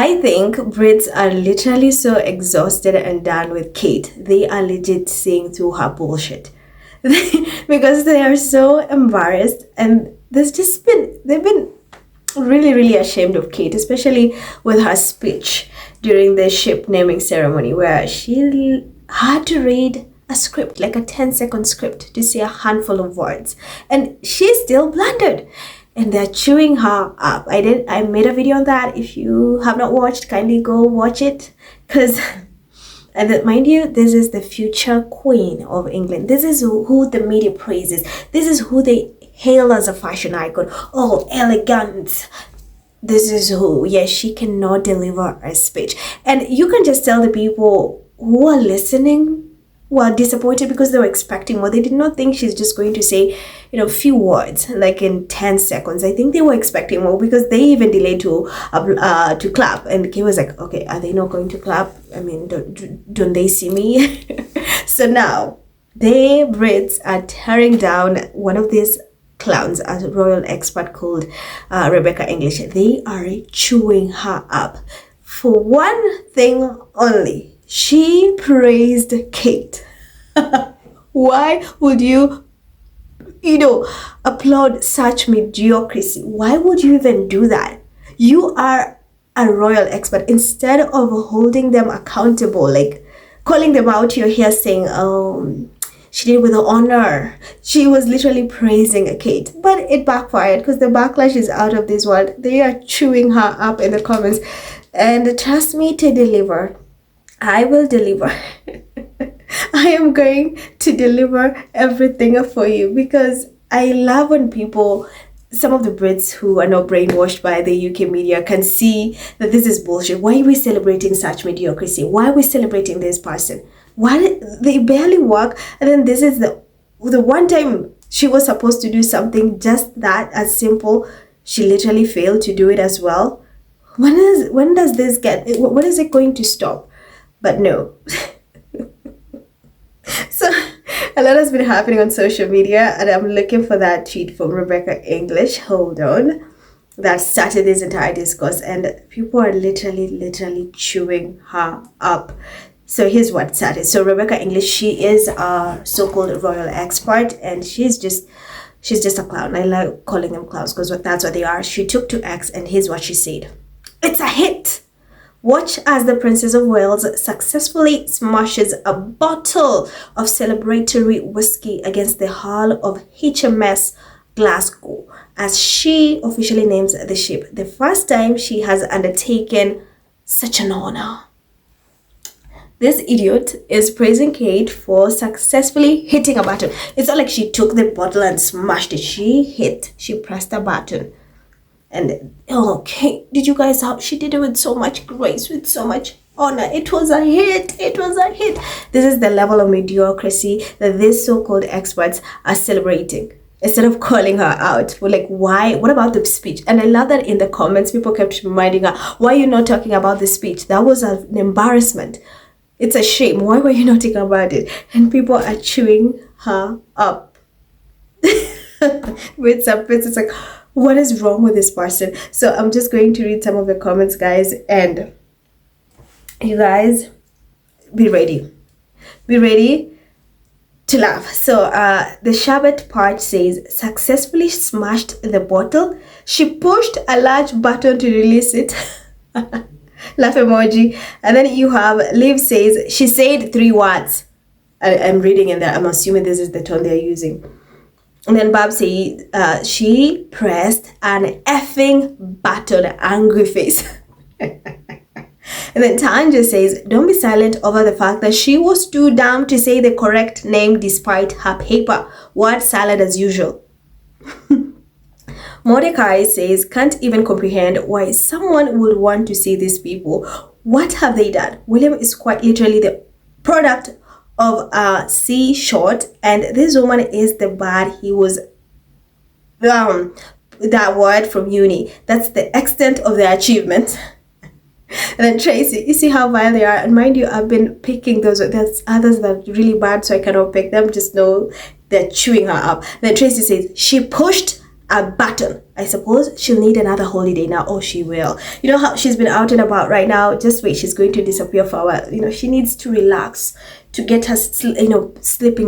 I think Brits are literally so exhausted and done with Kate. They are legit seeing through her bullshit. Because they are so embarrassed, and they've been really, really ashamed of Kate, especially with her speech during the ship naming ceremony, where she had to read a script, like a 10-second script, to say a handful of words, and she still blundered. And they're chewing her up. I made a video on that. If you have not watched, kindly go watch it. Because, and mind you, this is the future queen of England. This is who the media praises. This is who they hail as a fashion icon. Oh, elegant. This is who. Yes, she cannot deliver a speech. And you can just tell the people who are listening were disappointed because they were expecting more. They did not think she's just going to say, few words like in 10 seconds. I think they were expecting more, because they even delayed to clap, and Kay was like, okay, are they not going to clap? I mean, don't they see me? So now the Brits are tearing down one of these clowns, a royal expert called Rebecca English. They are chewing her up for one thing only. She praised Kate. Why would you applaud such mediocrity? Why would you even do that? You are a royal expert. Instead of holding them accountable, like calling them out, you're here saying, she did it with honor. She was literally praising Kate. But it backfired, because the backlash is out of this world. They are chewing her up in the comments. And trust me to deliver. I will deliver. I am going to deliver everything for you, because I love when some of the Brits who are not brainwashed by the UK media, can see that this is bullshit. Why are we celebrating such mediocrity? Why are we celebrating this person? Why they barely work, and then this is the one time she was supposed to do something just that as simple. She literally failed to do it as well. When is it going to stop? But no. So a lot has been happening on social media, and I'm looking for that tweet from Rebecca English. Hold on. That started this entire discourse, and people are literally chewing her up. So here's what started. So Rebecca English, she is a so-called royal expert, and she's just a clown. I like calling them clowns because that's what they are. She took to X, and here's what she said. It's a hit. Watch as the Princess of Wales successfully smashes a bottle of celebratory whiskey against the hull of HMS Glasgow as she officially names the ship. The first time she has undertaken such an honor. This idiot is praising Kate for successfully hitting a button. It's not like she took the bottle and smashed it. She pressed a button. And Kate, did you guys how she did it with so much grace, with so much honor? It was a hit. This is the level of mediocrity that these so-called experts are celebrating, instead of calling her out. We're like, why? What about the speech? And I love that in the comments, people kept reminding her, why are you not talking about the speech? That was an embarrassment. It's a shame. Why were you not talking about it? And people are chewing her up. It's like, what is wrong with this person? So I'm just going to read some of the comments, guys, and you guys be ready to laugh. So the Shabbat part says, successfully smashed the bottle. She pushed a large button to release it. Laugh emoji. And then you have Liv says, she said 3 words. I'm reading in there. I'm assuming this is the tone they're using. And then Bob said, she pressed an effing button, angry face. And then Tanja says, don't be silent over the fact that she was too dumb to say the correct name despite her paper. Word salad as usual. Mordecai says, can't even comprehend why someone would want to see these people. What have they done? William is quite literally the product of a C short, and this woman is the bad he was. That word from uni. That's the extent of their achievement. And then Tracy, you see how vile they are. And mind you, I've been picking those. There's others that are really bad, so I cannot pick them. Just know they're chewing her up. And then Tracy says, she pushed a button. I suppose she'll need another holiday now. Oh, she will. You know how she's been out and about right now? Just wait, she's going to disappear for a while. You know, she needs to relax to get her,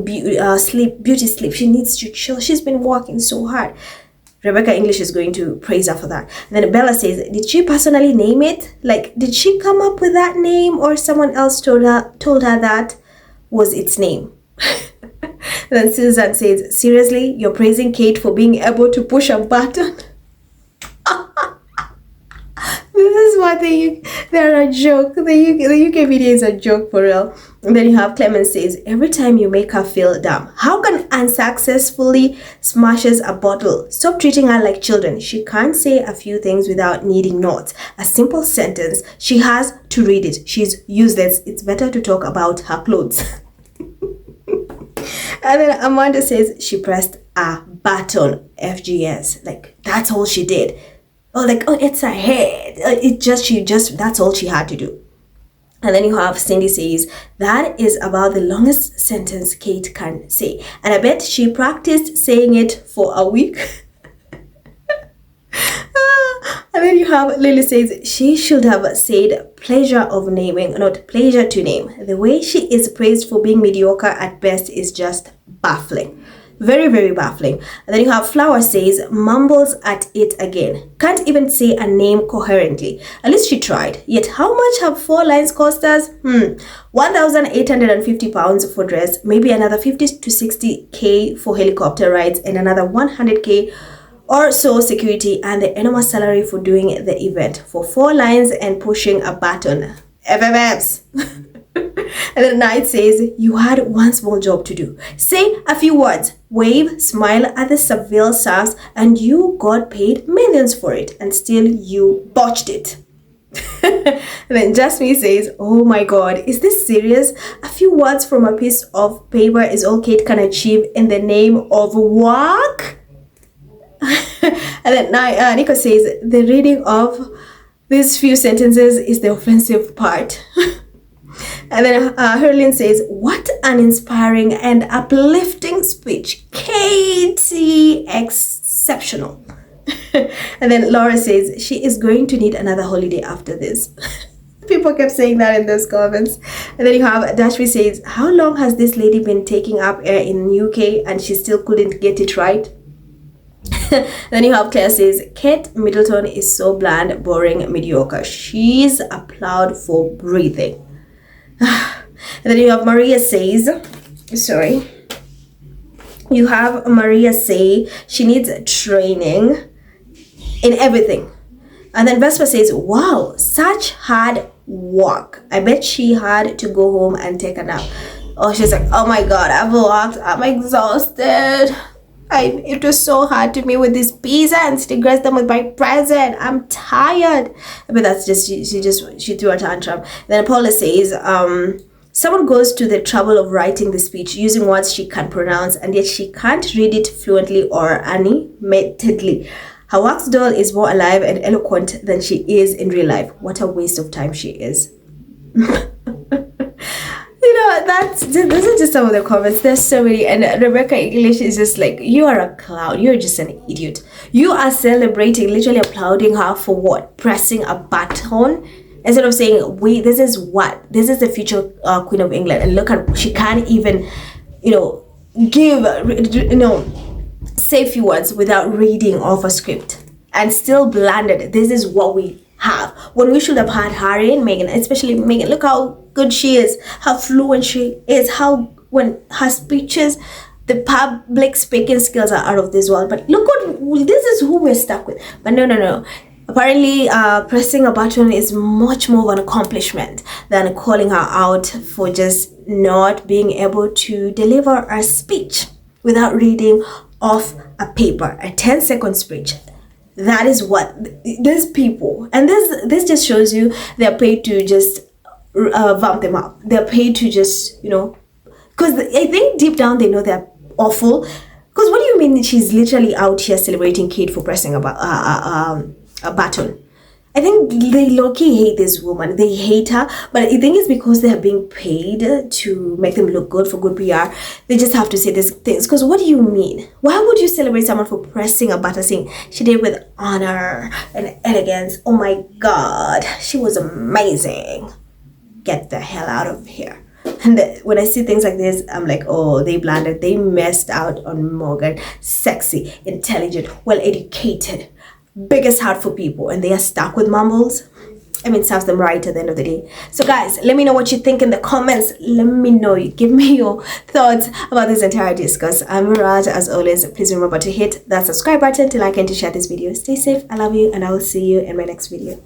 beauty sleep. She needs to chill. She's been working so hard. Rebecca English is going to praise her for that. And then Bella says, did she personally name it? Like, did she come up with that name, or someone else told her that was its name? Then Susan says, seriously, you're praising Kate for being able to push a button? This is what they're a joke. The UK video is a joke for real. And then you have Clement says, every time you make her feel dumb. How can unsuccessfully smashes a bottle? Stop treating her like children. She can't say a few things without needing notes. A simple sentence. She has to read it. She's useless. It's better to talk about her clothes. And then Amanda says she pressed a button, FGS. Like, that's all she did. Oh, like, oh, it's her head. That's all she had to do. And then you have Cindy says, that is about the longest sentence Kate can say. And I bet she practiced saying it for a week. And then you have Lily says, she should have said pleasure of naming, not pleasure to name. The way she is praised for being mediocre at best is just baffling. Very, very baffling. And then you have Flower says, mumbles at it again. Can't even say a name coherently. At least she tried. Yet how much have 4 lines cost us? £1,850 for dress, maybe another 50 to 60k for helicopter rides, and another 100k or so security, and the enormous salary for doing the event for 4 lines and pushing a button. FMFs. And then Knight says, you had one small job to do. Say a few words, wave, smile at the Seville stars, and you got paid millions for it, and still you botched it. And then Jasmine says, oh my god, is this serious? A few words from a piece of paper is all Kate can achieve in the name of work? And then Nico says, the reading of these few sentences is the offensive part. And then Herlin says, what an inspiring and uplifting speech. Katie, exceptional. And then Laura says, she is going to need another holiday after this. People kept saying that in those comments. And then you have Dashvi says, how long has this lady been taking up air in UK and she still couldn't get it right? Then you have Claire says, Kate Middleton is so bland, boring, mediocre. She's applauded for breathing. And then you have Maria says, you have Maria say she needs training in everything. And then Vespa says, wow, such hard work. I bet she had to go home and take a nap. Oh, she's like, oh my god, I've worked, I'm exhausted. It was so hard to me with this pizza and stickers them with my present. I'm tired. But that's just she threw a tantrum. Then Paula says, someone goes to the trouble of writing the speech using words she can't pronounce, and yet she can't read it fluently or animatedly. Her wax doll is more alive and eloquent than she is in real life. What a waste of time she is. Those are just some of the comments. There's so many, and Rebecca English is just like, you are a clown, you're just an idiot. You are celebrating, literally applauding her for what? Pressing a button, instead of saying, wait, this is the future Queen of England, and look at, she can't even say a few words without reading off a script, and still blanded. This is what we have, when we should have had Harry and Meghan, especially Meghan. Look how good she is, how fluent she is, how when her speeches, the public speaking skills are out of this world. But look what, this is who we're stuck with. But no. Apparently, pressing a button is much more of an accomplishment than calling her out for just not being able to deliver a speech without reading off a paper, a 10-second speech. That is what these people, and this just shows you they're paid to just vamp them up. They're paid to just, because I think deep down they know they're awful. Because what do you mean she's literally out here celebrating Kate for pressing a button? I think they low-key hate this woman. They hate her, but I think it's because they are being paid to make them look good for good PR. They just have to say these things. Because what do you mean? Why would you celebrate someone for pressing a button saying she did with honor and elegance? Oh my God, she was amazing. Get the hell out of here. And when I see things like this, I'm like, oh, they blundered. They messed out on Morgan. Sexy, intelligent, well-educated, biggest heart for people, and they are stuck with mumbles. I mean, serves them right at the end of the day. So guys, let me know what you think in the comments. Let me know. Give me your thoughts about this entire discourse. I'm Miraj. As always, please remember to hit that subscribe button, to like and to share this video. Stay safe. I love you, and I will see you in my next video.